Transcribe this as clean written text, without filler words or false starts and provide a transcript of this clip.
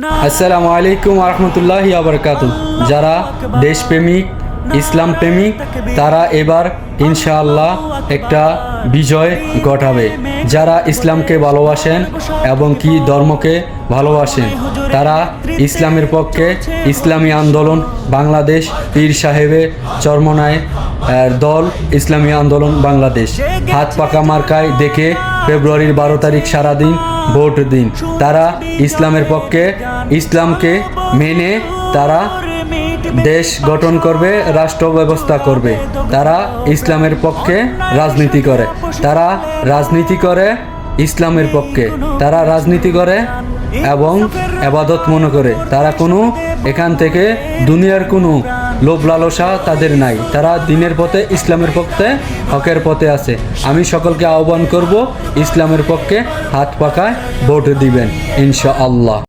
আসসালামু আলাইকুম রহমতুল্লাহি আবরকাতু। যারা দেশপ্রেমিক, ইসলাম প্রেমিক, তারা এবার ইনশাআল্লাহ একটা বিজয় ঘটাবে। যারা ইসলামকে ভালোবাসেন এবং কি ধর্মকে ভালোবাসেন, তারা ইসলামের পক্ষে ইসলামী আন্দোলন বাংলাদেশ পীর সাহেবের চরমনায় দল ইসলামী আন্দোলন বাংলাদেশ হাত পাকা মার্কায় দেখে ফেব্রুয়ারির 12 তারিখ সারাদিন ভোট দিন। তারা ইসলামের পক্ষে, ইসলামকে মেনে তারা দেশ গঠন করবে, রাষ্ট্র ব্যবস্থা করবে। তারা ইসলামের পক্ষে রাজনীতি করে, তারা রাজনীতি করে ইসলামের পক্ষে, তারা রাজনীতি করে এবং এবাদত মনে করে। তারা কোনো এখান থেকে দুনিয়ার কোনো লোভ লালসা তাদের নাই। তারা দ্বীনের পথে, ইসলামের পক্ষে, হকের পথে আছে। আমি সকলকে আহ্বান করব ইসলামের পক্ষে হাত পাকায় ভোট দিবেন ইনশাআল্লাহ।